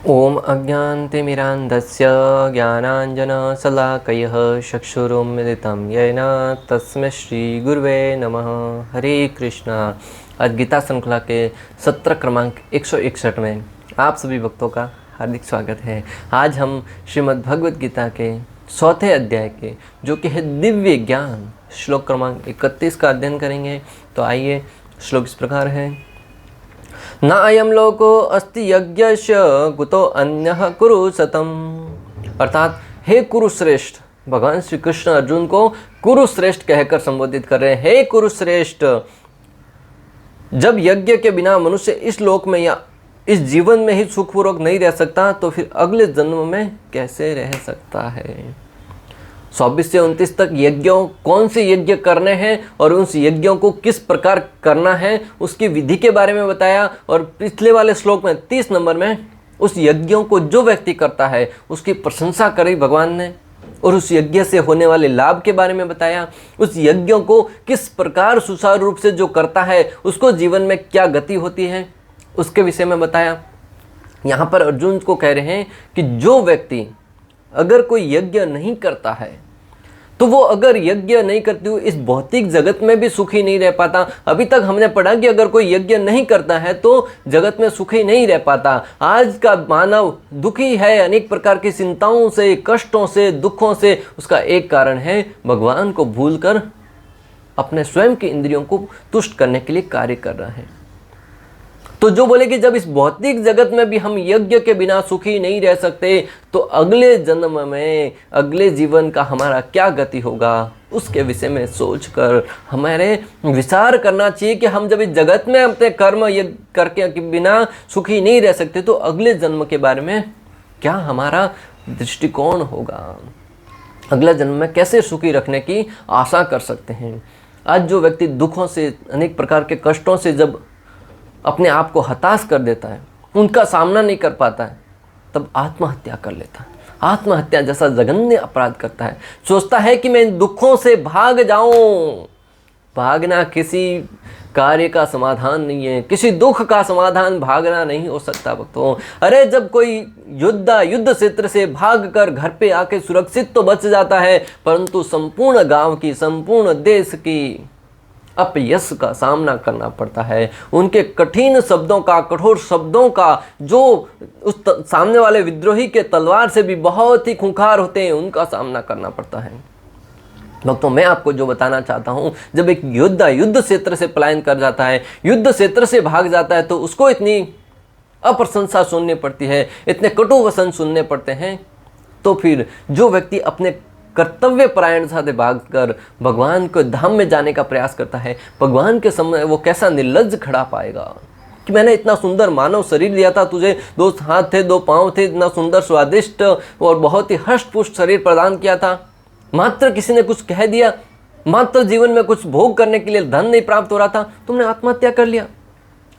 ओम अज्ञानतिमिरान्धस्य ज्ञानाञ्जनशलाकयः चक्षुरुन्मिलितं येन तस्मै श्रीगुरुवे नमः। हरे कृष्णा। आज गीता श्रृंखला के सत्र क्रमांक 161 में आप सभी भक्तों का हार्दिक स्वागत है। आज हम श्रीमद् भगवद गीता के चौथे अध्याय के जो कि है दिव्य ज्ञान श्लोक क्रमांक 31 का अध्ययन करेंगे। तो आइए, श्लोक इस प्रकार है। न अयम लोको अस्ति यज्ञस्य कुतो अन्यः कुरु सतम। अर्थात हे कुरुश्रेष्ठ, भगवान श्री कृष्ण अर्जुन को कुरुश्रेष्ठ कहकर संबोधित कर रहे हैं। हे कुरुश्रेष्ठ, जब यज्ञ के बिना मनुष्य इस लोक में या इस जीवन में ही सुखपूर्वक नहीं रह सकता तो फिर अगले जन्म में कैसे रह सकता है। 24 से 29 तक यज्ञों, कौन से यज्ञ करने हैं और उस यज्ञों को किस प्रकार करना है उसकी विधि के बारे में बताया। और पिछले वाले श्लोक में 30 नंबर में उस यज्ञों को जो व्यक्ति करता है उसकी प्रशंसा करी भगवान ने और उस यज्ञ से होने वाले लाभ के बारे में बताया। उस यज्ञों को किस प्रकार सुचारू रूप से जो करता है उसको जीवन में क्या गति होती है उसके विषय में बताया। यहाँ पर अर्जुन को कह रहे हैं कि जो व्यक्ति अगर कोई यज्ञ नहीं करता है तो वो अगर यज्ञ नहीं करते हुए इस भौतिक जगत में भी सुखी नहीं रह पाता। अभी तक हमने पढ़ा कि अगर कोई यज्ञ नहीं करता है तो जगत में सुखी नहीं रह पाता। आज का मानव दुखी है अनेक प्रकार की चिंताओं से, कष्टों से, दुखों से। उसका एक कारण है भगवान को भूलकर अपने स्वयं की इंद्रियों को तुष्ट करने के लिए कार्य कर रहा है। तो जो बोले कि जब इस भौतिक जगत में भी हम यज्ञ के बिना सुखी नहीं रह सकते तो अगले जन्म में, अगले जीवन का हमारा क्या गति होगा उसके विषय में सोचकर हमारे विचार करना चाहिए कि हम जब इस जगत में अपने कर्म यज्ञ करके के बिना सुखी नहीं रह सकते तो अगले जन्म के बारे में क्या हमारा दृष्टिकोण होगा, अगला जन्म में कैसे सुखी रखने की आशा कर सकते हैं। आज जो व्यक्ति दुखों से, अनेक प्रकार के कष्टों से जब अपने आप को हताश कर देता है, उनका सामना नहीं कर पाता है, तब आत्महत्या कर लेता है। आत्महत्या जैसा जघन्य अपराध करता है। सोचता है कि मैं इन दुखों से भाग जाऊं। भागना किसी कार्य का समाधान नहीं है, किसी दुख का समाधान भागना नहीं हो सकता भक्तों। अरे जब कोई युद्ध क्षेत्र से भागकर घर पे आके सुरक्षित तो बच जाता है, परंतु संपूर्ण गांव की, संपूर्ण देश की अपयश का सामना करना पड़ता है। उनके कठिन शब्दों का, कठोर शब्दों का, जो उस सामने वाले विद्रोही के तलवार से भी बहुत ही खूंखार होते हैं, उनका सामना करना पड़ता है। भक्तों, मैं आपको जो बताना चाहता हूं, जब एक युद्ध क्षेत्र से पलायन कर जाता है, युद्ध क्षेत्र से भाग जाता है तो उसको इतनी अप्रशंसा सुननी पड़ती है, इतने कटु वचन सुनने पड़ते हैं। तो फिर जो व्यक्ति अपने कर्तव्य परायण से भागकर भगवान को धाम में जाने का प्रयास करता है, भगवान के समय वो कैसा निर्लज्ज खड़ा पाएगा कि मैंने इतना सुंदर मानव शरीर दिया था तुझे, 2 हाथ थे, 2 पांव थे, इतना सुंदर स्वादिष्ट और बहुत ही हष्ट-पुष्ट शरीर प्रदान किया था। मात्र किसी ने कुछ कह दिया, मात्र जीवन में कुछ भोग करने के लिए धन नहीं प्राप्त हो रहा था, तुमने आत्महत्या कर लिया।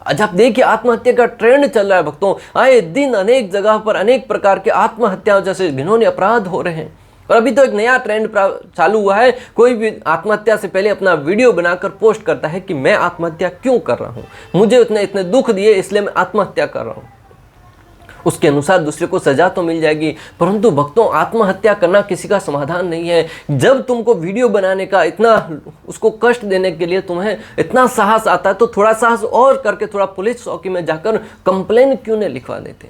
आज आप देखिए आत्महत्या का ट्रेंड चल रहा है भक्तों। आए दिन अनेक जगह पर अनेक प्रकार के आत्महत्याओं जैसे घिनौने अपराध हो रहे हैं। और अभी तो एक नया ट्रेंड चालू हुआ है, कोई भी आत्महत्या से पहले अपना वीडियो बनाकर पोस्ट करता है कि मैं आत्महत्या क्यों कर रहा हूँ, मुझे इतने दुख दिए इसलिए मैं आत्महत्या कर रहा हूँ। उसके अनुसार दूसरे को सजा तो मिल जाएगी, परंतु भक्तों आत्महत्या करना किसी का समाधान नहीं है। जब तुमको वीडियो बनाने का इतना, उसको कष्ट देने के लिए तुम्हें इतना साहस आता है तो थोड़ा साहस और करके थोड़ा पुलिस चौकी में जाकर कंप्लेन क्यों नहीं लिखवा देते।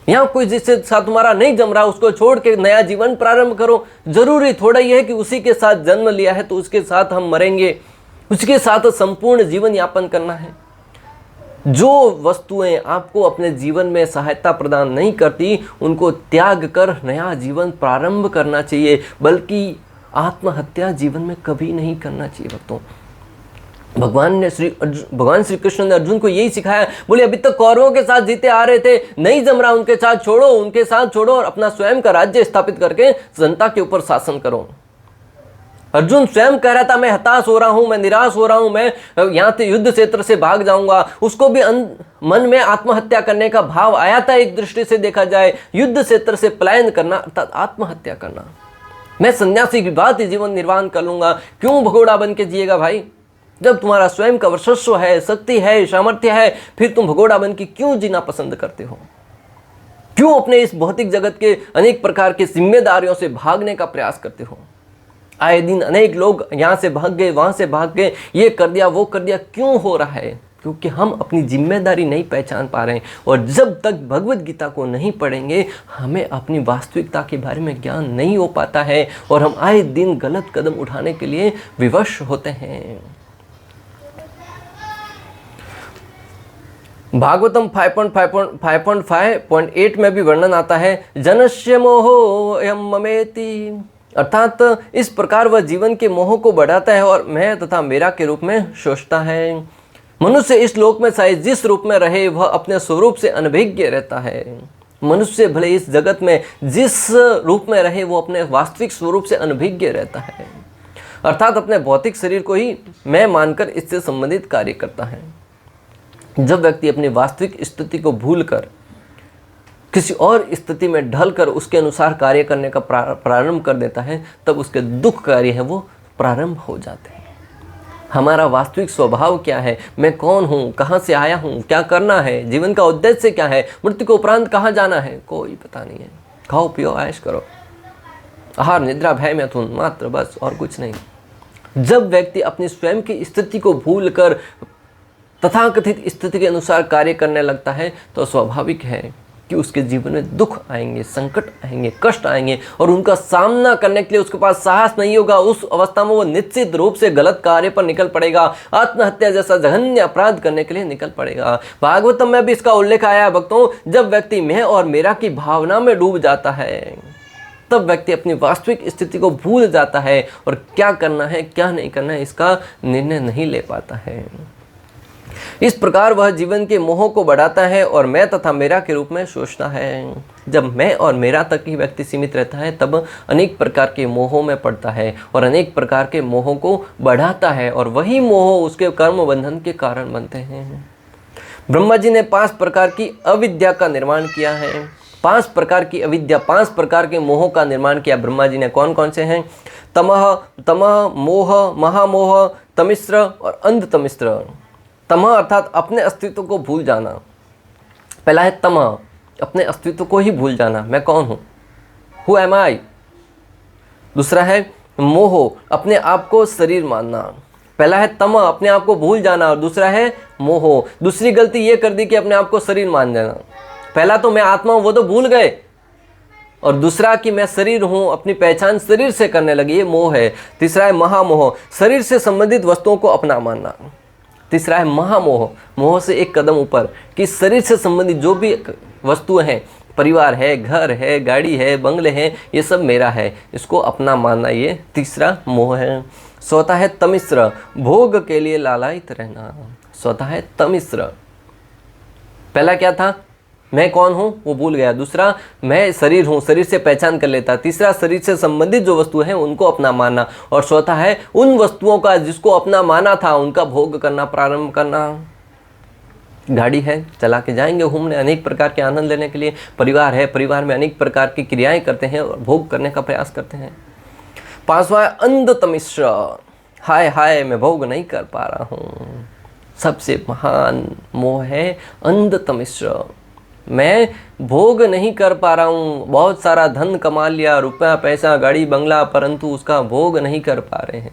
यहाँ कोई जिससे साथ तुम्हारा नहीं जम रहा उसको छोड़ के नया जीवन प्रारंभ करो। जरूरी थोड़ा ही है कि उसी के साथ जन्म लिया है तो उसके साथ हम मरेंगे, उसके साथ संपूर्ण जीवन यापन करना है। जो वस्तुएं आपको अपने जीवन में सहायता प्रदान नहीं करती उनको त्याग कर नया जीवन प्रारंभ करना चाहिए, बल्कि आत्महत्या जीवन में कभी नहीं करना चाहिए भक्तों। भगवान श्री कृष्ण ने अर्जुन को यही सिखाया। बोले अभी तक कौरवों के साथ जीते आ रहे थे, नहीं जम रहा, उनके साथ छोड़ो और अपना स्वयं का राज्य स्थापित करके जनता के ऊपर शासन करो। अर्जुन स्वयं कह रहा था मैं हताश हो रहा हूं, मैं निराश हो रहा हूं, मैं यहां से युद्ध क्षेत्र से भाग जाऊंगा। उसको भी मन में आत्महत्या करने का भाव आया था। एक दृष्टि से देखा जाए युद्ध क्षेत्र से पलायन करना अर्थात आत्महत्या करना। मैं सन्यासी की बात ही जीवन निर्वाह कर लूंगा, क्यों भगोड़ा बन के जिएगा भाई। जब तुम्हारा स्वयं का वर्चस्व है, शक्ति है, सामर्थ्य है, फिर तुम भगोड़ा बन के क्यों जीना पसंद करते हो। क्यों अपने इस भौतिक जगत के अनेक प्रकार की जिम्मेदारियों से भागने का प्रयास करते हो? आए दिन अनेक लोग यहाँ से भाग गए, वहाँ से भाग गए, ये कर दिया, वो कर दिया। क्यों हो रहा है? क्योंकि हम अपनी जिम्मेदारी नहीं पहचान पा रहे हैं। और जब तक भगवद गीता को नहीं पढ़ेंगे, हमें अपनी वास्तविकता के बारे में ज्ञान नहीं हो पाता है और हम आए दिन गलत कदम उठाने के लिए विवश होते हैं। भागवतम 5.5.8 में भी वर्णन आता है, जनस्य मोहो अयम ममेति, अर्थात इस प्रकार वह जीवन के मोह को बढ़ाता है और मैं तथा मेरा के रूप में सोचता है। मनुष्य इस लोक में चाहे जिस रूप में रहे, वह अपने स्वरूप से अनभिज्ञ रहता है। मनुष्य भले इस जगत में जिस रूप में रहे, वो अपने वास्तविक स्वरूप से अनभिज्ञ रहता है, अर्थात अपने भौतिक शरीर को ही मैं मानकर इससे संबंधित कार्य करता है। जब व्यक्ति अपनी वास्तविक स्थिति को भूलकर किसी और स्थिति में ढलकर उसके अनुसार कार्य करने का प्रारंभ कर देता है, तब उसके दुख कार्य है वो प्रारंभ हो जाते हैं। हमारा वास्तविक स्वभाव क्या है, मैं कौन हूँ, कहाँ से आया हूँ, क्या करना है, जीवन का उद्देश्य क्या है, मृत्यु के उपरांत कहाँ जाना है, कोई पता नहीं है। खाओ पियो ऐश करो, आहार निद्रा भय मैथुन, मात्र बस, और कुछ नहीं। जब व्यक्ति अपनी स्वयं की स्थिति को भूलकर तथाकथित स्थिति के अनुसार कार्य करने लगता है, तो स्वाभाविक है कि उसके जीवन में दुख आएंगे, संकट आएंगे, कष्ट आएंगे और उनका सामना करने के लिए उसके पास साहस नहीं होगा। उस अवस्था में वो निश्चित रूप से गलत कार्य पर निकल पड़ेगा, आत्महत्या जैसा जघन्य अपराध करने के लिए निकल पड़ेगा। भागवतम में भी इसका उल्लेख आया है भक्तों, जब व्यक्ति मैं और मेरा की भावना में डूब जाता है, तब व्यक्ति अपनी वास्तविक स्थिति को भूल जाता है और क्या करना है क्या नहीं करना है इसका निर्णय नहीं ले पाता है। इस प्रकार वह जीवन के मोह को बढ़ाता है और मैं तथा मेरा के रूप में सोचता है। जब मैं और मेरा तक ही व्यक्ति सीमित रहता है, तब अनेक प्रकार के मोहों में पड़ता है और अनेक प्रकार के मोहों को बढ़ाता है और वही मोह उसके कर्म बंधन के कारण बनते हैं। ब्रह्मा जी ने 5 प्रकार की अविद्या का निर्माण किया है। 5 प्रकार की अविद्या, 5 प्रकार के मोहों का निर्माण किया ब्रह्मा जी ने। कौन कौन से हैं? तमः, मोह, महामोह, तमिश्र और अंधतमिश्र। तमः अर्थात अपने अस्तित्व को भूल जाना। पहला है तमः, अपने अस्तित्व को ही भूल जाना, मैं कौन हूँ, हु एम आई। दूसरा है मोह, अपने आप को शरीर मानना। पहला है तमः, अपने आप को भूल जाना, और दूसरा है मोह। दूसरी गलती ये कर दी कि अपने आप को शरीर मान जाना। पहला तो मैं आत्मा हूँ वो तो भूल गए, और दूसरा कि मैं शरीर हूँ, अपनी पहचान शरीर से करने लगी, ये मोह है। तीसरा है महामोह, शरीर से संबंधित वस्तुओं को अपना मानना। तीसरा है महामोह, मोह से एक कदम ऊपर कि शरीर से संबंधित जो भी वस्तुएं हैं, परिवार है, घर है, गाड़ी है, बंगले हैं, ये सब मेरा है, इसको अपना मानना, ये तीसरा मोह है। चौथा है तमिश्र, भोग के लिए लालायित रहना। चौथा है तमिश्र। पहला क्या था, मैं कौन हूँ वो भूल गया। दूसरा मैं शरीर हूँ, शरीर से पहचान कर लेता। तीसरा शरीर से संबंधित जो वस्तु हैं उनको अपना मानना। और चौथा है उन वस्तुओं का जिसको अपना माना था उनका भोग करना प्रारंभ करना। गाड़ी है, चला के जाएंगे घूमने, अनेक प्रकार के आनंद लेने के लिए। परिवार है, परिवार में अनेक प्रकार की क्रियाएं करते हैं और भोग करने का प्रयास करते हैं। 5वां है अंधतमिश्र, हाय हाय मैं भोग नहीं कर पा रहा हूँ। सबसे महान मोह है अंधतमिश्र, मैं भोग नहीं कर पा रहा हूँ। बहुत सारा धन कमा लिया, रुपया पैसा गाड़ी बंगला, परंतु उसका भोग नहीं कर पा रहे हैं।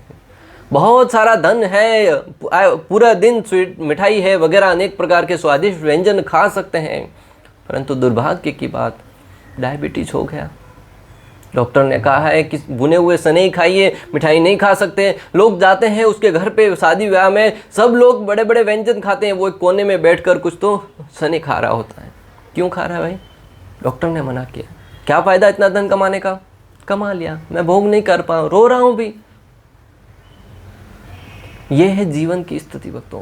बहुत सारा धन है, पूरा दिन स्वीट मिठाई है वगैरह अनेक प्रकार के स्वादिष्ट व्यंजन खा सकते हैं, परंतु दुर्भाग्य की बात डायबिटीज हो गया। डॉक्टर ने कहा है कि भुने हुए सने ही खाइए, मिठाई नहीं खा सकते। लोग जाते हैं उसके घर पे शादी ब्याह में, सब लोग बड़े बड़े व्यंजन खाते हैं, वो एक कोने में बैठकर कुछ तो सने खा रहा होता है। क्यों खा रहा है भाई? डॉक्टर ने मना किया। क्या फ़ायदा इतना धन कमाने का? कमा लिया, मैं भोग नहीं कर पाऊँ, रो रहा हूँ भी। ये है जीवन की स्थिति भक्तों।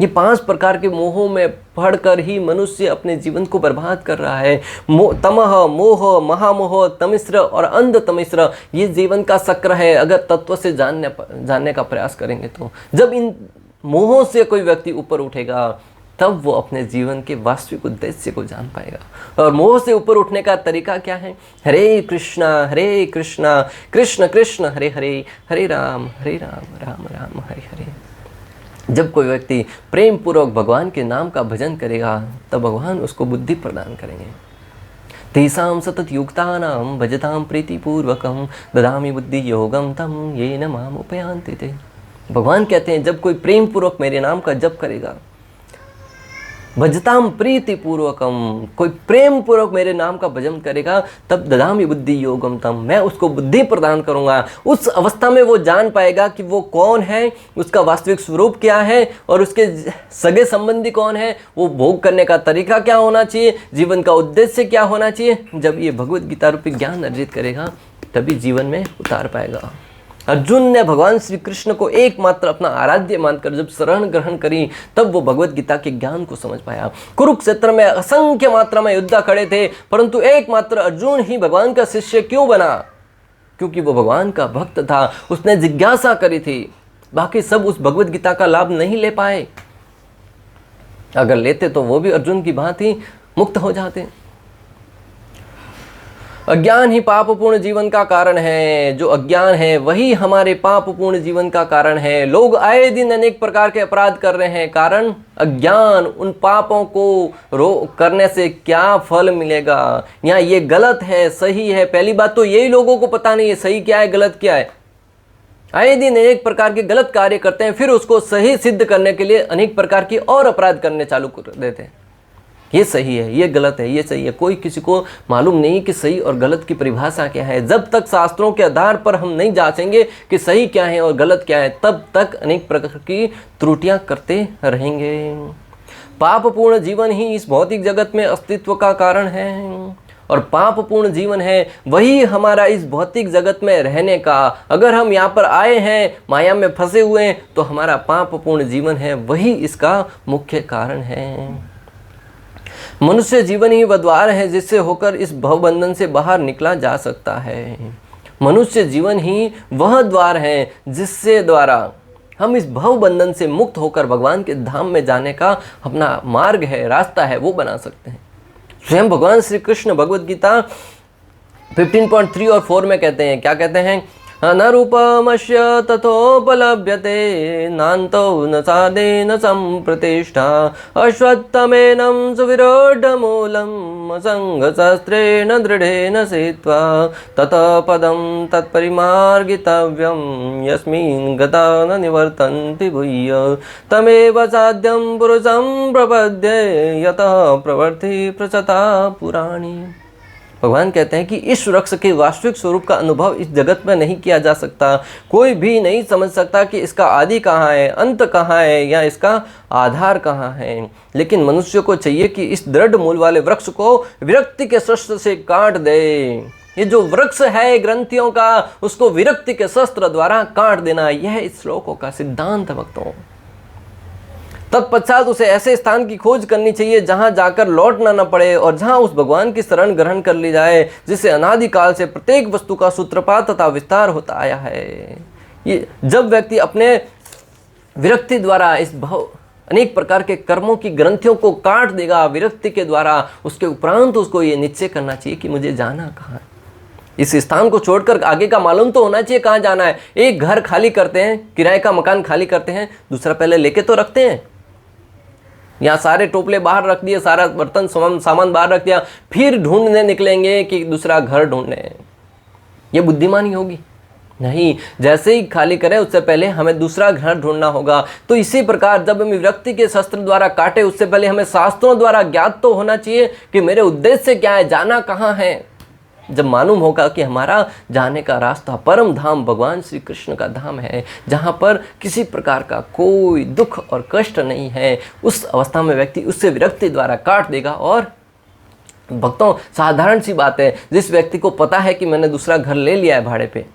ये 5 प्रकार के मोहों में पढ़कर ही मनुष्य अपने जीवन को बर्बाद कर रहा है। तमह, मोह, महामोह, तमिश्र और अंधतमिश्र, ये जीवन का चक्र है। अगर तत्व से जानने का प्रयास करेंगे तो जब इन मोहों से कोई व्यक्ति ऊपर उठेगा, तब वो अपने जीवन के वास्तविक उद्देश्य को जान पाएगा। और मोह से ऊपर उठने का तरीका क्या है? हरे कृष्णा कृष्ण कृष्ण हरे हरे, हरे राम राम राम हरे हरे। जब कोई व्यक्ति प्रेम पूर्वक भगवान के नाम का भजन करेगा, तब भगवान उसको बुद्धि प्रदान करेंगे। तेषां सततयुक्तानां भजतां प्रीतिपूर्वकं ददामि बुद्धि योगम तम येन माम उपयान्ति ते। भगवान कहते हैं जब कोई प्रेम पूर्वक मेरे नाम का जप करेगा, भजताम प्रीति पूर्वकम, कोई प्रेम पूर्वक मेरे नाम का भजन करेगा, तब ददामि बुद्धि योगम तम, मैं उसको बुद्धि प्रदान करूंगा। उस अवस्था में वो जान पाएगा कि वो कौन है, उसका वास्तविक स्वरूप क्या है और उसके सगे संबंधी कौन है, वो भोग करने का तरीका क्या होना चाहिए, जीवन का उद्देश्य क्या होना चाहिए। जब ये भगवत गीता रूपी ज्ञान अर्जित करेगा तभी जीवन में उतार पाएगा। अर्जुन ने भगवान श्री कृष्ण को एकमात्र अपना आराध्य मानकर जब शरण ग्रहण करी, तब वो भगवत गीता के ज्ञान को समझ पाया। कुरुक्षेत्र में असंख्य मात्रा में योद्धा खड़े थे, परंतु एकमात्र अर्जुन ही भगवान का शिष्य क्यों बना? क्योंकि वो भगवान का भक्त था, उसने जिज्ञासा करी थी। बाकी सब उस भगवत गीता का लाभ नहीं ले पाए। अगर लेते तो वो भी अर्जुन की भांति मुक्त हो जाते। अज्ञान ही पापपूर्ण जीवन का कारण है। जो अज्ञान है वही हमारे पापपूर्ण जीवन का कारण है। लोग आए दिन अनेक प्रकार के अपराध कर रहे हैं, कारण अज्ञान। उन पापों को करने से क्या फल मिलेगा? यहाँ ये गलत है, सही है, पहली बात तो यही लोगों को पता नहीं है सही क्या है, गलत क्या है। आए दिन अनेक प्रकार के गलत कार्य करते हैं, फिर उसको सही सिद्ध करने के लिए अनेक प्रकार की और अपराध करने चालू कर देते हैं। ये सही है, ये गलत है, ये सही है। कोई किसी को मालूम नहीं कि सही और गलत की परिभाषा क्या है। जब तक शास्त्रों के आधार पर हम नहीं जांचेंगे कि सही क्या है और गलत क्या है, तब तक अनेक प्रकार की त्रुटियां करते रहेंगे। पापपूर्ण जीवन ही इस भौतिक जगत में अस्तित्व का कारण है और पापपूर्ण जीवन है वही हमारा इस भौतिक जगत में रहने का। अगर हम यहाँ पर आए हैं, माया में फंसे हुए हैं, तो हमारा पापपूर्ण जीवन है वही इसका मुख्य कारण है। मनुष्य जीवन ही वह द्वार है जिससे होकर इस भवबंधन से बाहर निकला जा सकता है। मनुष्य जीवन ही वह द्वार है जिससे द्वारा हम इस भवबंधन से मुक्त होकर भगवान के धाम में जाने का अपना मार्ग है, रास्ता है, वो बना सकते हैं। स्वयं भगवान श्री कृष्ण भगवद गीता 15.3 और 4 में कहते हैं, क्या कहते हैं? न रूपमस्य तथोपलभ्यते नान्तो न साधेन संप्रतिष्ठा अश्वत्थमेनं सुविरूढमूलम् असङ्गशस्त्रेण दृढेन सेत्वा ततः पदं तत्परिमार्गितव्यं यस्मिन् गता न निवर्तन्ति भूय तमेव साध्यं पुरुषं प्रपद्ये यतः प्रवृत्ति प्रसता पुराणी। भगवान कहते हैं कि इस वृक्ष के वास्तविक स्वरूप का अनुभव इस जगत में नहीं किया जा सकता। कोई भी नहीं समझ सकता कि इसका आदि कहाँ है, अंत कहाँ है या इसका आधार कहाँ है। लेकिन मनुष्य को चाहिए कि इस दृढ़ मूल वाले वृक्ष को विरक्ति के शस्त्र से काट दे। ये जो वृक्ष है ग्रंथियों का, उसको विरक्ति के शस्त्र द्वारा काट देना, यह इस श्लोकों का सिद्धांत है भक्तों। तत्पश्चात उसे ऐसे स्थान की खोज करनी चाहिए जहां जाकर लौटना न पड़े और जहां उस भगवान की शरण ग्रहण कर ली जाए जिसे अनादिकाल से प्रत्येक वस्तु का सूत्रपात तथा विस्तार होता आया है। ये जब व्यक्ति अपने विरक्ति द्वारा इस अनेक प्रकार के कर्मों की ग्रंथियों को काट देगा विरक्ति के द्वारा, उसके उपरांत उसको ये निश्चय करना चाहिए कि मुझे जाना कहाँ है। इस स्थान को छोड़कर आगे का मालूम तो होना चाहिए कहाँ जाना है। एक घर खाली करते हैं, किराए का मकान खाली करते हैं, दूसरा पहले लेके तो रखते हैं। यहाँ सारे टोपले बाहर रख दिए, सारा बर्तन सामान बाहर रख दिया, फिर ढूंढने निकलेंगे कि दूसरा घर ढूंढने। ये बुद्धिमानी होगी? नहीं। जैसे ही खाली करें उससे पहले हमें दूसरा घर ढूंढना होगा। तो इसी प्रकार जब हम विरक्ति के शस्त्र द्वारा काटे, उससे पहले हमें शास्त्रों द्वारा ज्ञात तो होना चाहिए कि मेरे उद्देश्य क्या है, जाना कहाँ है। जब मालूम होगा कि हमारा जाने का रास्ता परम धाम भगवान श्री कृष्ण का धाम है, जहाँ पर किसी प्रकार का कोई दुख और कष्ट नहीं है, उस अवस्था में व्यक्ति उससे विरक्ति द्वारा काट देगा। और भक्तों, साधारण सी बात है, जिस व्यक्ति को पता है कि मैंने दूसरा घर ले लिया है भाड़े पे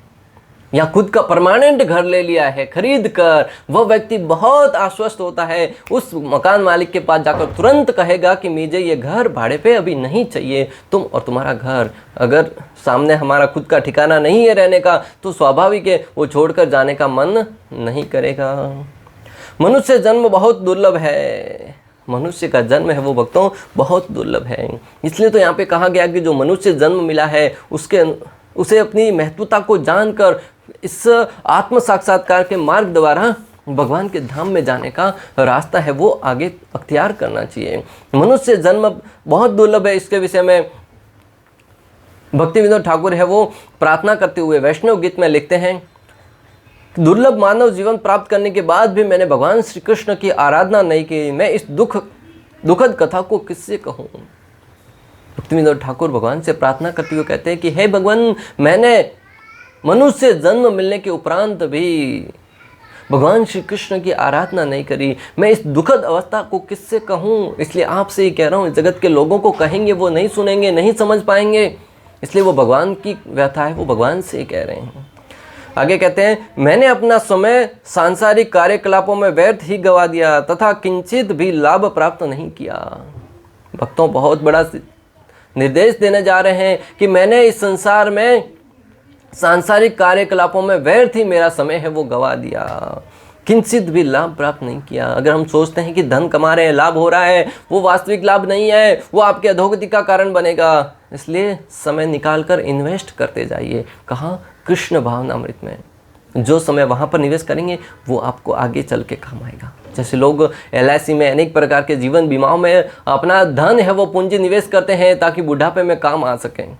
या खुद का परमानेंट घर ले लिया है खरीद कर, वह व्यक्ति बहुत आश्वस्त होता है। उस मकान मालिक के पास जाकर तुरंत कहेगा कि मुझे ये घर भाड़े पे अभी नहीं चाहिए, तुम और तुम्हारा घर। अगर सामने हमारा खुद का ठिकाना नहीं है रहने का, तो स्वाभाविक है वो छोड़कर जाने का मन नहीं करेगा। मनुष्य जन्म बहुत दुर्लभ है। मनुष्य का जन्म है वो भक्तों बहुत दुर्लभ है। इसलिए तो यहाँ पे कहा गया कि जो मनुष्य जन्म मिला है उसे अपनी महत्वता को जानकर इस आत्म साक्षात्कार के मार्ग द्वारा भगवान के धाम में जाने का रास्ता है वो आगे अख्तियार करना चाहिए। मनुष्य जन्म बहुत दुर्लभ है, इसके विषय में भक्ति विनोद ठाकुर है वो प्रार्थना करते हुए वैष्णव गीत में लिखते हैं, दुर्लभ मानव जीवन प्राप्त करने के बाद भी मैंने भगवान श्री कृष्ण की आराधना नहीं की, मैं इस दुखद कथा को किससे कहूँ। भक्ति विनोद ठाकुर भगवान से प्रार्थना करते हुए कहते हैं कि हे भगवान, मैंने मनुष्य जन्म मिलने के उपरांत भी भगवान श्री कृष्ण की आराधना नहीं करी, मैं इस दुखद अवस्था को किससे कहूँ। इसलिए आपसे ही कह रहा हूँ, जगत के लोगों को कहेंगे वो नहीं सुनेंगे, नहीं समझ पाएंगे, इसलिए वो भगवान की व्यथा है, वो भगवान से ही कह रहे हैं। आगे कहते हैं, मैंने अपना समय सांसारिक कार्यकलापों में व्यर्थ ही गवा दिया तथा किंचित भी लाभ प्राप्त नहीं किया। भक्तों, बहुत बड़ा निर्देश देने जा रहे हैं कि मैंने इस संसार में सांसारिक कार्यकलापों में व्यर्थ ही मेरा समय है वो गवा दिया, किंचित भी लाभ प्राप्त नहीं किया। अगर हम सोचते हैं कि धन कमा रहे हैं, लाभ हो रहा है, वो वास्तविक लाभ नहीं है, वो आपके अधोगति का कारण बनेगा। इसलिए समय निकालकर इन्वेस्ट करते जाइए। कहाँ? कृष्ण भावनामृत में। जो समय वहाँ पर निवेश करेंगे वो आपको आगे चल के काम आएगा। जैसे लोग LIC में अनेक प्रकार के जीवन बीमाओं में अपना धन है वो पूंजी निवेश करते हैं ताकि बुढ़ापे में काम आ सकें,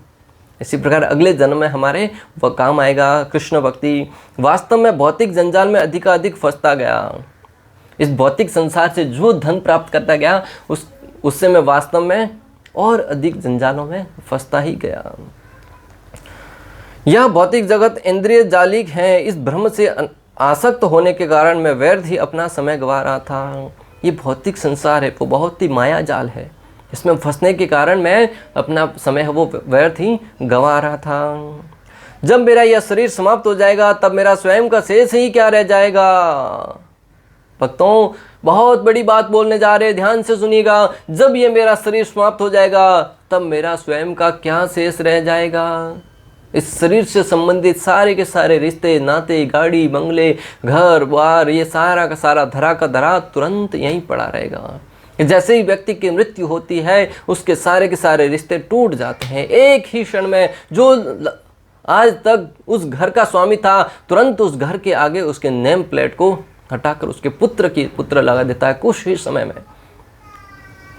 इसी प्रकार अगले जन्म में हमारे वह काम आएगा। कृष्ण भक्ति। वास्तव में भौतिक जंजाल में अधिकाधिक फंसता गया। इस भौतिक संसार से जो धन प्राप्त करता गया उससे मैं वास्तव में और अधिक जंजालों में फंसता ही गया। यह भौतिक जगत इंद्रिय जालिक है, इस भ्रम से आसक्त होने के कारण मैं व्यर्थ ही अपना समय गंवा रहा था। ये भौतिक संसार है वो बहुत ही माया जाल है, इसमें फंसने के कारण मैं अपना समय है वो व्यर्थ ही गंवा रहा था। जब मेरा यह शरीर समाप्त हो जाएगा तब मेरा स्वयं का शेष ही क्या रह जाएगा। भक्तों, बहुत बड़ी बात बोलने जा रहे हैं, ध्यान से सुनिएगा। जब ये मेरा शरीर समाप्त हो जाएगा तब मेरा स्वयं का क्या शेष रह जाएगा। इस शरीर से संबंधित सारे के सारे रिश्ते, नाते, गाड़ी, बंगले, घर बार, ये सारा का सारा धरा का धरा तुरंत यहीं पड़ा रहेगा। जैसे ही व्यक्ति की मृत्यु होती है उसके सारे के सारे रिश्ते टूट जाते हैं एक ही क्षण में। जो आज तक उस घर का स्वामी था तुरंत उस घर के आगे उसके नेम प्लेट को हटाकर उसके पुत्र लगा देता है। कुछ ही समय में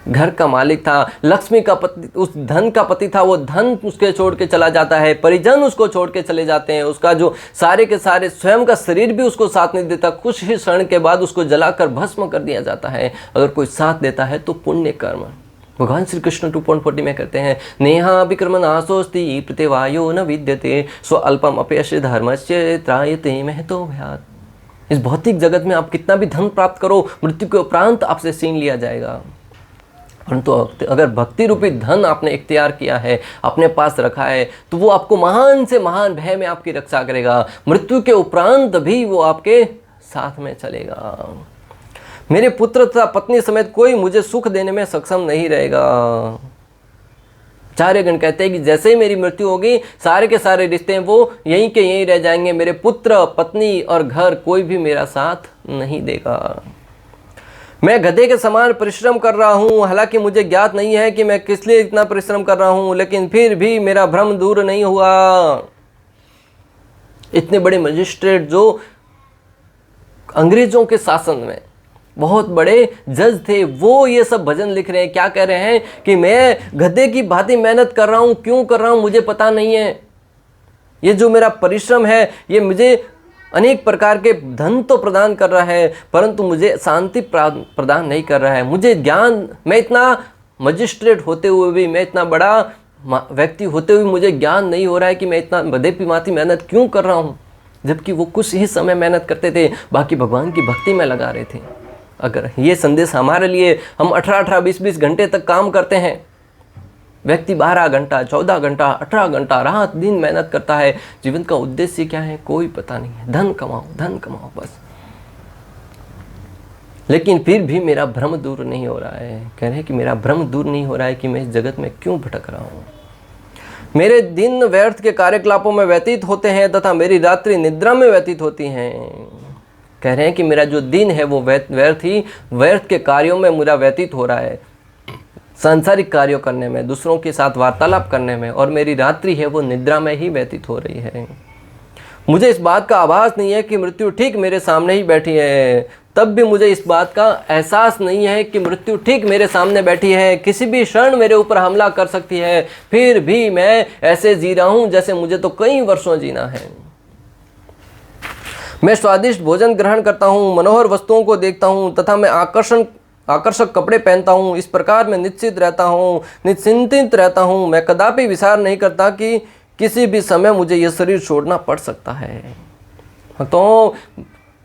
घर का मालिक था, लक्ष्मी का पति, उस धन का पति था, वो धन उसके छोड़ के चला जाता है, परिजन उसको छोड़ के चले जाते हैं, उसका जो सारे के सारे स्वयं का शरीर भी उसको साथ नहीं देता। कुछ ही क्षण के बाद उसको जलाकर भस्म कर दिया जाता है। अगर कोई साथ देता है तो पुण्य कर्म। भगवान श्री कृष्ण 2.40 में कहते हैं, नेहा विक्रम नाशोस्ति प्रतिवायो न विद्यते स्व अल्पम अपयश धर्मस्य त्रायते महतो भयात्। इस भौतिक जगत में आप कितना भी धन प्राप्त करो, मृत्यु के उपरांत आपसे छीन लिया जाएगा। परंतु अगर भक्ति रूपी धन आपने इख्तियार किया है, अपने पास रखा है, तो वो आपको महान से महान भय में आपकी रक्षा करेगा। मृत्यु के उपरांत भी वो आपके साथ में चलेगा। मेरे पुत्र तथा पत्नी समेत कोई मुझे सुख देने में सक्षम नहीं रहेगा। आचार्यगण कहते हैं कि जैसे ही मेरी मृत्यु होगी सारे के सारे रिश्ते वो यहीं के यहीं रह जाएंगे। मेरे पुत्र, पत्नी और घर कोई भी मेरा साथ नहीं देगा। मैं गधे के समान परिश्रम कर रहा हूँ, हालांकि मुझे ज्ञात नहीं है कि मैं किस लिए इतना परिश्रम कर रहा हूँ, लेकिन फिर भी मेरा भ्रम दूर नहीं हुआ। इतने बड़े मजिस्ट्रेट जो अंग्रेजों के शासन में बहुत बड़े जज थे, वो ये सब भजन लिख रहे हैं। क्या कह रहे हैं कि मैं गधे की भांति मेहनत कर रहा हूँ, क्यों कर रहा हूँ मुझे पता नहीं है। ये जो मेरा परिश्रम है ये मुझे अनेक प्रकार के धन तो प्रदान कर रहा है, परंतु मुझे शांति प्रदान नहीं कर रहा है। मुझे ज्ञान, मैं इतना मजिस्ट्रेट होते हुए भी, मैं इतना बड़ा व्यक्ति होते हुए मुझे ज्ञान नहीं हो रहा है कि मैं इतना गधे की भांति मेहनत क्यों कर रहा हूँ, जबकि वो कुछ ही समय मेहनत करते थे, बाकी भगवान की भक्ति में लगा रहे थे। अगर ये संदेश हमारे लिए, हम 18-18, 20-20 घंटे तक काम करते हैं, व्यक्ति 12 घंटा, 14 घंटा, 18 घंटा रात दिन मेहनत करता है, जीवन का उद्देश्य क्या है कोई पता नहीं है। धन कमाओ बस। लेकिन फिर भी मेरा भ्रम दूर नहीं हो रहा है। कह रहे हैं कि मेरा भ्रम दूर नहीं हो रहा है कि मैं इस जगत में क्यों भटक रहा हूँ। मेरे दिन व्यर्थ के कार्यकलापों में व्यतीत होते हैं तथा मेरी रात्रि निद्रा में व्यतीत होती हैं। कह रहे हैं कि मेरा जो दिन है वो व्यर्थ के कार्यों में मेरा व्यतीत हो रहा है, सांसारिक कार्यों करने में, दूसरों के साथ वार्तालाप करने में, और मेरी रात्रि है वो निद्रा में ही व्यतीत हो रही है। मुझे इस बात का आभास नहीं है कि मृत्यु ठीक मेरे सामने ही बैठी है, तब भी मुझे इस बात का एहसास नहीं है कि मृत्यु ठीक मेरे सामने बैठी है, किसी भी क्षण मेरे ऊपर हमला कर सकती है। फिर भी मैं ऐसे जी रहा हूं जैसे मुझे तो कई वर्षों जीना है। मैं स्वादिष्ट भोजन ग्रहण करता हूँ, मनोहर वस्तुओं को देखता हूँ तथा मैं आकर्षक कपड़े पहनता हूँ। इस प्रकार मैं निश्चिंत रहता हूँ। मैं कदापि विचार नहीं करता कि किसी भी समय मुझे यह शरीर छोड़ना पड़ सकता है। तो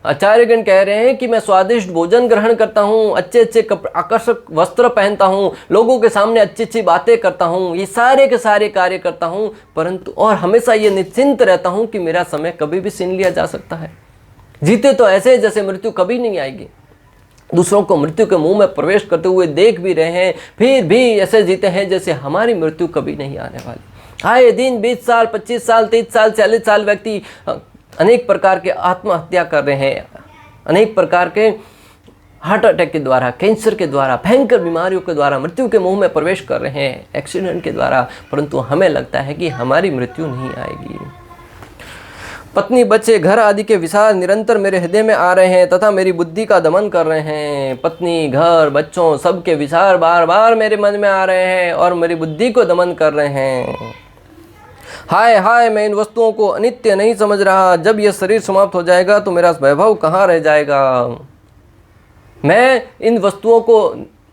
आचार्यगण कह रहे हैं कि मैं स्वादिष्ट भोजन ग्रहण करता हूँ, अच्छे अच्छे आकर्षक वस्त्र पहनता हूँ, लोगों के सामने अच्छी अच्छी बातें करता हूँ, ये सारे के सारे कार्य करता हूँ, परंतु और हमेशा ये निश्चिंत रहता हूँ कि मेरा समय कभी भी छीन लिया जा सकता है। जीते तो ऐसे जैसे मृत्यु कभी नहीं आएगी, दूसरों को मृत्यु के मुंह में प्रवेश करते हुए देख भी रहे हैं, फिर भी ऐसे जीते हैं जैसे हमारी मृत्यु कभी नहीं आने वाली। आए दिन 20 साल, 25 साल, 30 साल, 40 साल व्यक्ति अनेक प्रकार के आत्महत्या कर रहे हैं, अनेक प्रकार के हार्ट अटैक के द्वारा, कैंसर के द्वारा, भयंकर बीमारियों के द्वारा मृत्यु के मुंह में प्रवेश कर रहे हैं, एक्सीडेंट के द्वारा, परंतु हमें लगता है कि हमारी मृत्यु नहीं आएगी। पत्नी, बच्चे, घर आदि के विचार निरंतर मेरे हृदय में आ रहे हैं तथा मेरी बुद्धि का दमन कर रहे हैं। पत्नी, घर, बच्चों सबके विचार बार बार मेरे मन में आ रहे हैं और मेरी बुद्धि को दमन कर रहे हैं। हाय हाय, मैं इन वस्तुओं को अनित्य नहीं समझ रहा। जब यह शरीर समाप्त हो जाएगा तो मेरा वैभव कहाँ रह जाएगा। मैं इन वस्तुओं को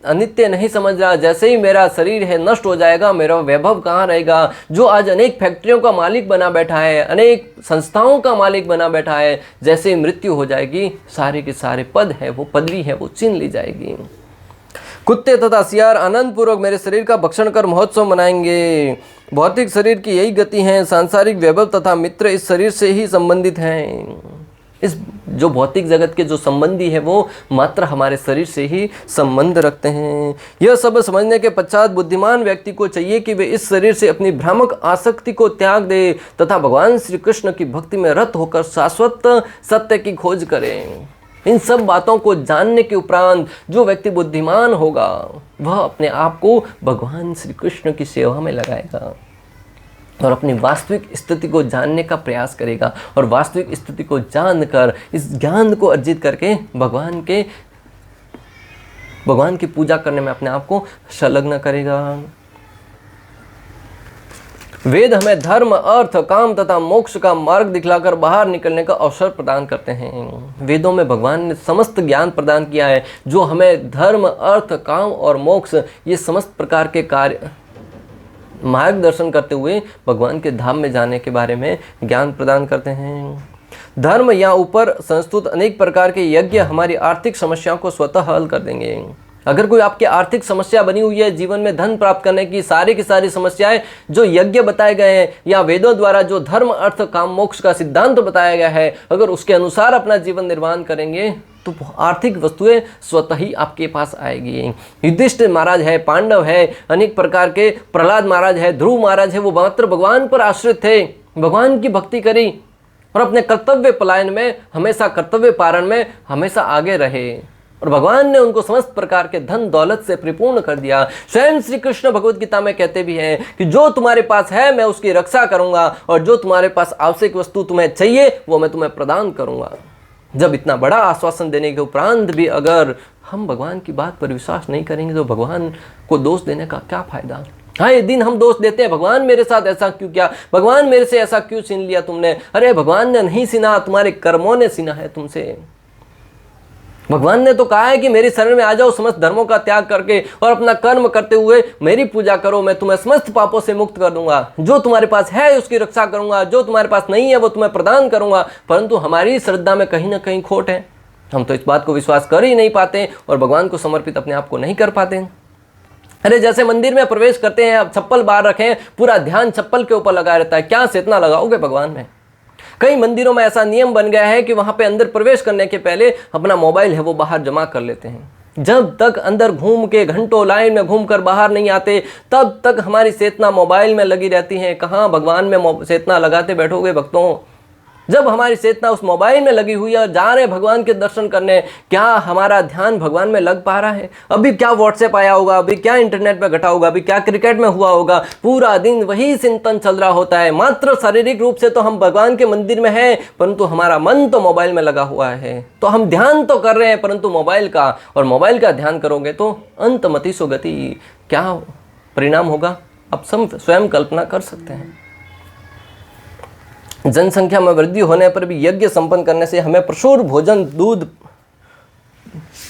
अनित्य नहीं समझ रहा। जैसे ही मेरा शरीर है नष्ट हो जाएगा, मेरा वैभव कहाँ रहेगा। जो आज अनेक फैक्ट्रियों का मालिक बना बैठा है, अनेक संस्थाओं का मालिक बना बैठा है, जैसे ही मृत्यु हो जाएगी सारे के सारे पद है, वो पदवी है, वो छीन ली जाएगी। कुत्ते तथा सियार आनंद पूर्वक मेरे शरीर का भक्षण कर महोत्सव मनाएंगे। भौतिक शरीर की यही गति है। सांसारिक वैभव तथा मित्र इस शरीर से ही संबंधित हैं। इस जो भौतिक जगत के जो संबंधी है वो मात्र हमारे शरीर से ही संबंध रखते हैं। यह सब समझने के पश्चात बुद्धिमान व्यक्ति को चाहिए कि वे इस शरीर से अपनी भ्रामक आसक्ति को त्याग दे तथा भगवान श्री कृष्ण की भक्ति में रत होकर शाश्वत सत्य की खोज करें। इन सब बातों को जानने के उपरांत जो व्यक्ति बुद्धिमान होगा वह अपने आप को भगवान श्री कृष्ण की सेवा में लगाएगा और अपनी वास्तविक स्थिति को जानने का प्रयास करेगा और वास्तविक स्थिति को जानकर इस ज्ञान को अर्जित करके भगवान की पूजा करने में अपने आप को संलग्न करेगा। वेद हमें धर्म, अर्थ, काम तथा मोक्ष का मार्ग दिखलाकर बाहर निकलने का अवसर प्रदान करते हैं। वेदों में भगवान ने समस्त ज्ञान प्रदान किया है जो हमें धर्म, अर्थ, काम और मोक्ष ये समस्त प्रकार के कार्य मार्गदर्शन करते हुए भगवान के धाम में जाने के बारे में ज्ञान प्रदान करते हैं। धर्म या ऊपर संस्तुत अनेक प्रकार के यज्ञ हमारी आर्थिक समस्याओं को स्वतः हल कर देंगे। अगर कोई आपकी आर्थिक समस्या बनी हुई है, जीवन में धन प्राप्त करने की सारी समस्याएं जो यज्ञ बताए गए हैं या वेदों द्वारा जो धर्म, अर्थ, काम, मोक्ष का सिद्धांत बताया गया है, अगर उसके अनुसार अपना जीवन निर्वाह करेंगे तो आर्थिक वस्तुएं स्वतः ही आपके पास आएगी। युधिष्ठिर महाराज है, पांडव है, अनेक प्रकार के प्रहलाद महाराज है, ध्रुव महाराज है, वो मात्र भगवान पर आश्रित थे, भगवान की भक्ति करी और अपने कर्तव्य पलायन में हमेशा, कर्तव्य पारण में हमेशा आगे रहे और भगवान ने उनको समस्त प्रकार के धन दौलत से परिपूर्ण कर दिया। स्वयं श्री कृष्ण भगवद गीता में कहते भी हैं कि जो तुम्हारे पास है मैं उसकी रक्षा करूंगा और जो तुम्हारे पास आवश्यक वस्तु तुम्हें चाहिए वो मैं तुम्हें प्रदान करूंगा। जब इतना बड़ा आश्वासन देने के उपरांत भी अगर हम भगवान की बात पर विश्वास नहीं करेंगे तो भगवान को दोष देने का क्या फायदा। हाँ, ये दिन हम दोष देते हैं, भगवान मेरे साथ ऐसा क्यों किया, भगवान मेरे से ऐसा क्यों छीन लिया तुमने। अरे भगवान ने नहीं छीना, तुम्हारे कर्मों ने छीना है तुमसे। भगवान ने तो कहा है कि मेरी शरण में आ जाओ, समस्त धर्मों का त्याग करके और अपना कर्म करते हुए मेरी पूजा करो, मैं तुम्हें समस्त पापों से मुक्त कर दूंगा। जो तुम्हारे पास है उसकी रक्षा करूंगा, जो तुम्हारे पास नहीं है वो तुम्हें प्रदान करूंगा। परंतु हमारी श्रद्धा में कहीं ना कहीं खोट है, हम तो इस बात को विश्वास कर ही नहीं पाते और भगवान को समर्पित अपने आप को नहीं कर पाते। अरे जैसे मंदिर में प्रवेश करते हैं, आप चप्पल बाहर रखें, पूरा ध्यान चप्पल के ऊपर लगा रहता है, क्या चेतना लगाओगे भगवान में। कई मंदिरों में ऐसा नियम बन गया है कि वहां पे अंदर प्रवेश करने के पहले अपना मोबाइल है वो बाहर जमा कर लेते हैं। जब तक अंदर घूम के घंटों लाइन में घूमकर बाहर नहीं आते तब तक हमारी चेतना मोबाइल में लगी रहती है। कहाँ भगवान में चेतना लगाते बैठोगे भक्तों। जब हमारी चेतना उस मोबाइल में लगी हुई है और जा रहे हैं भगवान के दर्शन करने, क्या हमारा ध्यान भगवान में लग पा रहा है? अभी क्या व्हाट्सएप आया होगा, अभी क्या इंटरनेट पे घटा होगा, अभी क्या क्रिकेट में हुआ होगा, पूरा दिन वही चिंतन चल रहा होता है। मात्र शारीरिक रूप से तो हम भगवान के मंदिर में हैं, परंतु हमारा मन तो मोबाइल में लगा हुआ है। तो हम ध्यान तो कर रहे हैं परंतु मोबाइल का, और मोबाइल का ध्यान करोगे तो अंतमति सो गति, क्या परिणाम होगा आप स्वयं कल्पना कर सकते हैं। जनसंख्या में वृद्धि होने पर भी यज्ञ संपन्न करने से हमें प्रचुर भोजन, दूध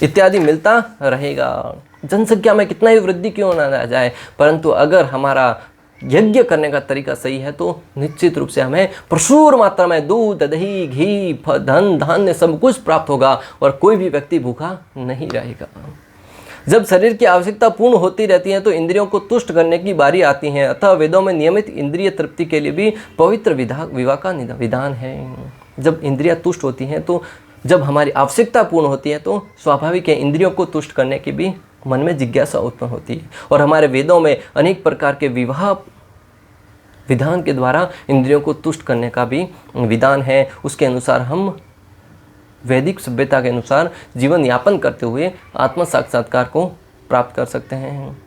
इत्यादि मिलता रहेगा। जनसंख्या में कितना ही वृद्धि क्यों ना आ जाए, परंतु अगर हमारा यज्ञ करने का तरीका सही है तो निश्चित रूप से हमें प्रचुर मात्रा में दूध, दही, घी, धन, धान्य सब कुछ प्राप्त होगा और कोई भी व्यक्ति भूखा नहीं रहेगा। जब शरीर की आवश्यकता पूर्ण होती रहती है तो इंद्रियों को तुष्ट करने की बारी आती है। अतः वेदों में नियमित इंद्रिय तृप्ति के लिए भी पवित्र विवाह का विधान है। जब इंद्रियां तुष्ट होती हैं, तो जब हमारी आवश्यकता पूर्ण होती है तो स्वाभाविक है इंद्रियों को तुष्ट करने की भी मन में जिज्ञासा उत्पन्न होती है। और हमारे वेदों में अनेक प्रकार के विवाह विधान के द्वारा इंद्रियों को तुष्ट करने का भी विधान है। उसके अनुसार हम वैदिक सभ्यता के अनुसार जीवन यापन करते हुए आत्म साक्षात्कार को प्राप्त कर सकते हैं।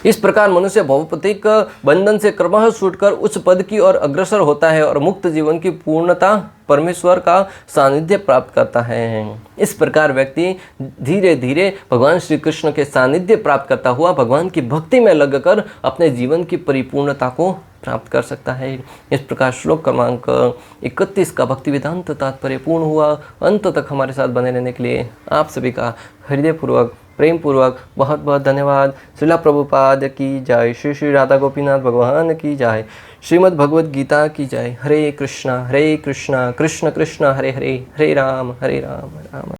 इस प्रकार मनुष्य भौतिक बंधन से क्रमशः छूटकर उच्च पद की ओर अग्रसर होता है और मुक्त जीवन की पूर्णता परमेश्वर का सानिध्य प्राप्त करता है। इस प्रकार व्यक्ति धीरे धीरे भगवान श्री कृष्ण के सानिध्य प्राप्त करता हुआ भगवान की भक्ति में लगकर अपने जीवन की परिपूर्णता को प्राप्त कर सकता है। इस प्रकार श्लोक क्रमांक 31 का भक्ति वेदांत तात्पर्य पूर्ण हुआ। अंत तक हमारे साथ बने रहने के लिए आप सभी का हृदयपूर्वक, प्रेम पूर्वक बहुत बहुत धन्यवाद। श्रीला प्रभुपाद की जय, श्री श्री राधा गोपीनाथ भगवान की जय, श्रीमद् भगवद गीता की जय। हरे कृष्णा कृष्ण कृष्ण हरे हरे, हरे राम राम